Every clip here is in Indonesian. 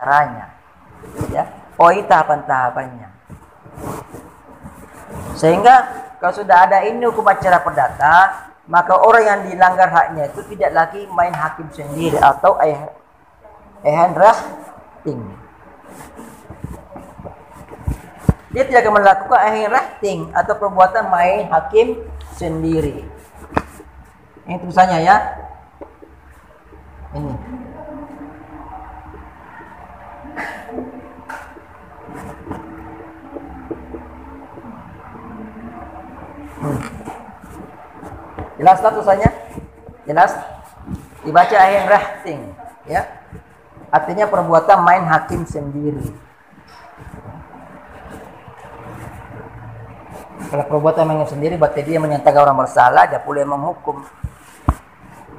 caranya, ya, poin tahapan-tahapannya. Sehingga kalau sudah ada ini hukum acara perdata, maka orang yang dilanggar haknya itu tidak lagi main hakim sendiri atau rafting. Dia tidak akan melakukan rafting atau perbuatan main hakim sendiri. Ini tulisannya ya. Ini. Jelas tak tulisannya? Jelas? Dibaca rafting, ya. Artinya perbuatan main hakim sendiri. Kalau perbuatan main hakim sendiri berarti dia menyatakan orang bersalah, dia boleh menghukum.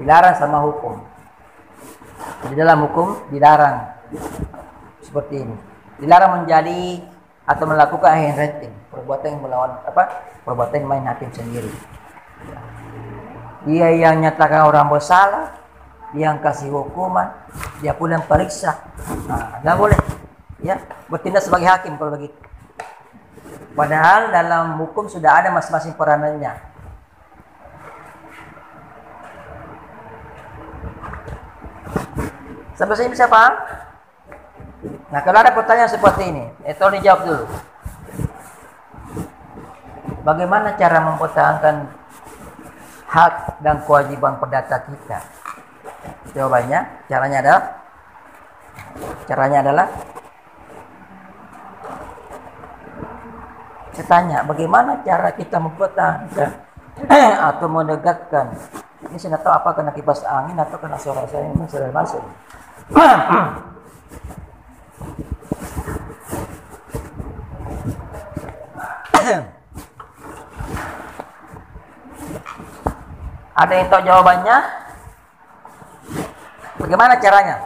Dilarang sama hukum. Di dalam hukum dilarang seperti ini. Dilarang menjadi atau melakukan rafting, perbuatan yang melawan perbuatan yang main hakim sendiri. Dia yang nyatakan orang bersalah, dia yang kasih hukuman, dia pun yang periksa. Nggak boleh, ya, bertindak sebagai hakim kalau begitu. Padahal dalam hukum sudah ada masing-masing peranannya. Sampai sini bisa paham? Nah, kalau ada pertanyaan seperti ini, Tony jawab dulu. Bagaimana cara mempertahankan hak dan kewajiban perdata kita? Jawabannya, caranya adalah saya tanya, bagaimana cara kita mempertahankan atau menegakkan? Ini saya tidak tahu apa kena kipas angin atau kena suara saya ini sudah masuk. Ada yang tahu jawabannya? Bagaimana caranya?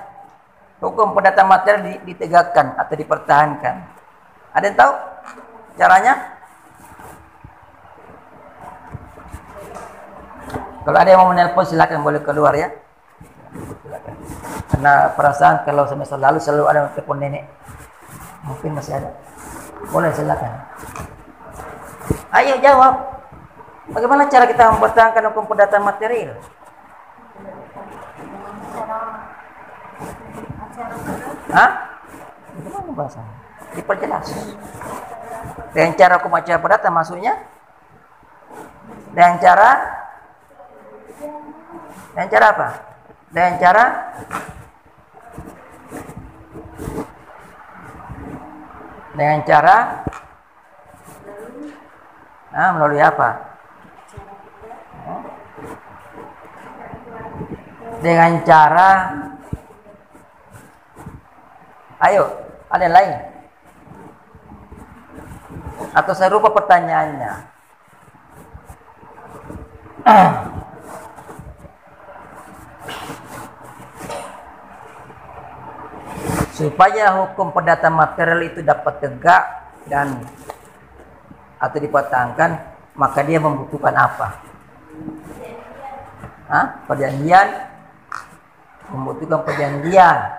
Hukum perdata material ditegakkan atau dipertahankan. Ada yang tahu caranya? Kalau ada yang mau menelpon silakan, boleh keluar ya. Silakan. Karena perasaan kalau semester lalu selalu ada telepon nenek. Mungkin masih ada. Boleh silakan. Ayo jawab. Bagaimana cara kita mempertahankan hukum perdata material? Hah? Bagaimana bahasanya? Diperjelas. Dengan cara hukum acara perdata maksudnya? Dengan cara apa? Dengan cara melalui apa? Dengan cara, ayo, ada yang lain? Atau serupa pertanyaannya? Supaya hukum perdata material itu dapat tegak dan atau dipertahankan, maka dia membutuhkan apa? Perjanjian. Membutuhkan perjanjian.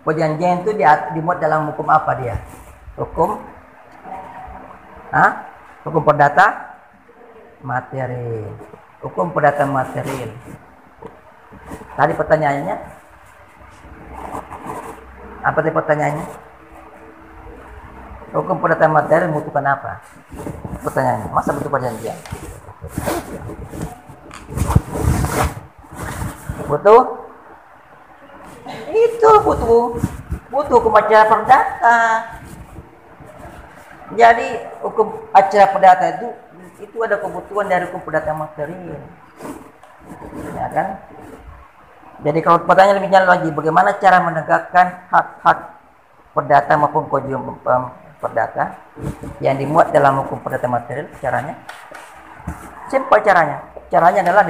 Perjanjian itu dimuat dalam hukum apa dia? Hukum perdata material. Hukum perdata material. Tadi pertanyaannya? Apa tadi pertanyaannya? Hukum perdata material membutuhkan apa? Pertanyaannya, masa butuh perjanjian? Butuh? Itu butuh hukum acara perdata. Jadi hukum acara perdata itu ada kebutuhan dari hukum perdata material. Ya kan? Jadi kalau pertanyaan lebih jauh lagi, bagaimana cara menegakkan hak-hak perdata maupun kewajiban perdata yang dimuat dalam hukum perdata material? Caranya? Simpel caranya. Caranya adalah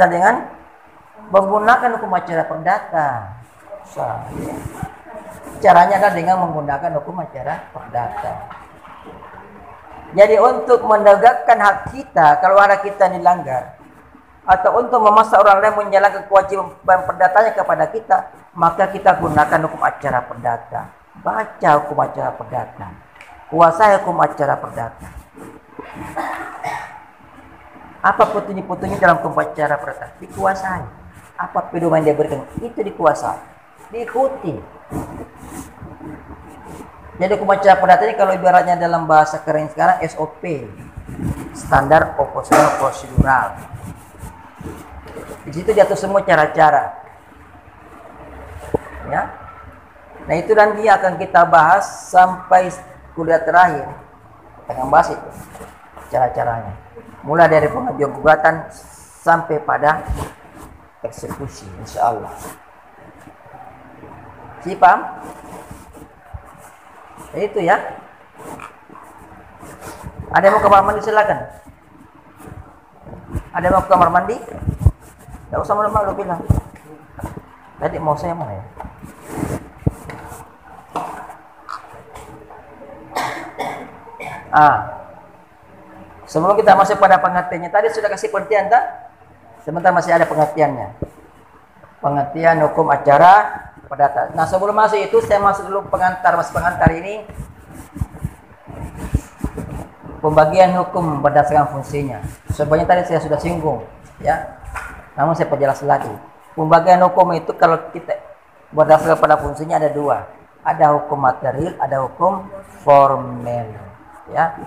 dengan menggunakan hukum acara perdata. Caranya adalah dengan menggunakan hukum acara perdata. Jadi untuk menegakkan hak kita, kalau ada kita dilanggar, atau untuk memaksa orang lain menjalankan kewajiban perdatanya kepada kita, maka kita gunakan hukum acara perdata. Baca hukum acara perdata. Kuasai hukum acara perdata. Apa petunjuk-petunjuk dalam hukum acara perdata? Dikuasai. Apa pedoman dia berikan? Itu dikuasai. Diikuti. Jadi hukum acara perdata ini kalau ibaratnya dalam bahasa keren sekarang SOP. Standar operasional prosedural. Di situ diatur semua cara-cara. Ya. Nah itu nanti akan kita bahas sampai kuliah terakhir. Akan bahas itu cara-caranya. Mulai dari pengajuan gugatan sampai pada eksekusi, insya Allah. Paham? Nah, itu ya. Ada yang mau ke kamar mandi silakan. Ada yang mau ke kamar mandi? Tidak usah malu-malu bilang. Tadi mau saya mana ya? Sebelum kita masuk pada pengertiannya, tadi sudah kasih pengertian tak? Sebentar masih ada pengertiannya. Pengertian hukum acara perdata. Nah sebelum masuk itu saya masuk dulu pengantar. Mas pengantar ini pembagian hukum berdasarkan fungsinya. Sebenarnya tadi saya sudah singgung, ya. Namun saya perjelas lagi. Pembagian hukum itu kalau kita berdasarkan pada fungsinya ada dua. Ada hukum material, ada hukum formil. Ya.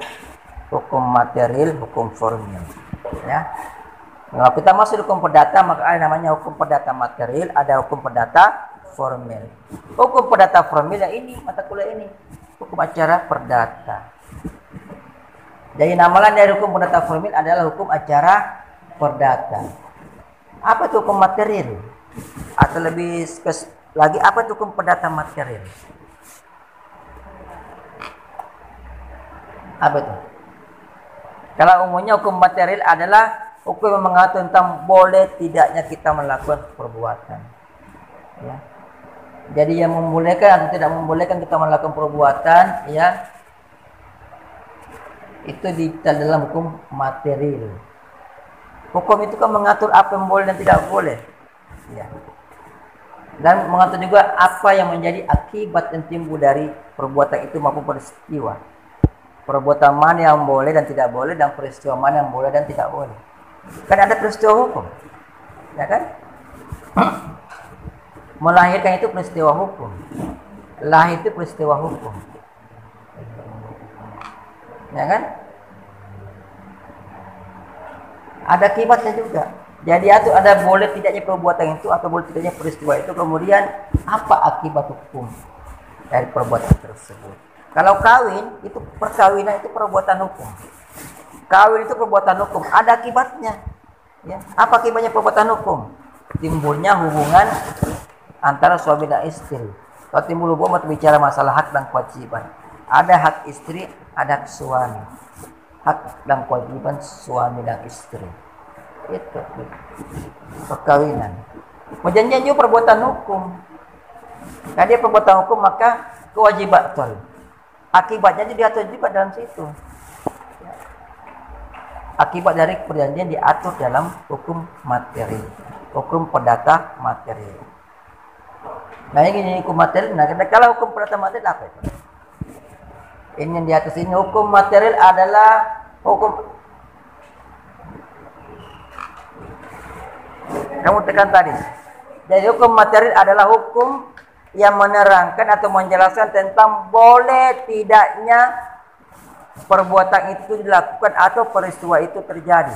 Hukum material, hukum formil. Ya. Kalau kita masuk hukum perdata, maka ada namanya hukum perdata material, ada hukum perdata formil. Hukum perdata formil yang ini, mata kuliah ini. Hukum acara perdata. Jadi nama lain dari hukum perdata formil adalah hukum acara perdata. Apa itu hukum material? Atau lebih lagi, apa itu hukum perdata material? Apa itu? Kalau umumnya hukum material adalah hukum yang mengatur tentang boleh tidaknya kita melakukan perbuatan. Ya. Jadi yang membolehkan atau tidak membolehkan kita melakukan perbuatan, ya, itu di dalam hukum material. Hukum itu kan mengatur apa yang boleh dan tidak boleh. Ya. Dan mengatur juga apa yang menjadi akibat yang timbul dari perbuatan itu maupun peristiwa. Perbuatan mana yang boleh dan tidak boleh, dan peristiwa mana yang boleh dan tidak boleh. Kan ada peristiwa hukum. Ya kan? Melahirkan itu peristiwa hukum. Lahir itu peristiwa hukum. Ya kan? Ada akibatnya juga. Jadi itu ada boleh tidaknya perbuatan itu atau boleh tidaknya peristiwa itu. Kemudian apa akibat hukum dari perbuatan tersebut. Kalau kawin, itu perkawinan itu perbuatan hukum. Kawin itu perbuatan hukum. Ada akibatnya. Ya. Apa akibatnya perbuatan hukum? Timbulnya hubungan antara suami dan istri. Kalau timbul hubungan bicara masalah hak dan kewajiban. Ada hak istri, ada hak suami. Hak dan kewajiban suami dan istri. Itu perkawinan. Perjanjian juga perbuatan hukum. Karena dia perbuatan hukum maka kewajiban betul. Akibatnya diatur juga dalam situ. Akibat dari perjanjian diatur dalam hukum materi, hukum perdata materi. Nah ini hukum materi. Nah kalau hukum perdata materi apa itu? Ini yang di atas ini hukum material adalah hukum. Kamu tekan tadi. Jadi hukum material adalah hukum yang menerangkan atau menjelaskan tentang boleh tidaknya perbuatan itu dilakukan atau peristiwa itu terjadi.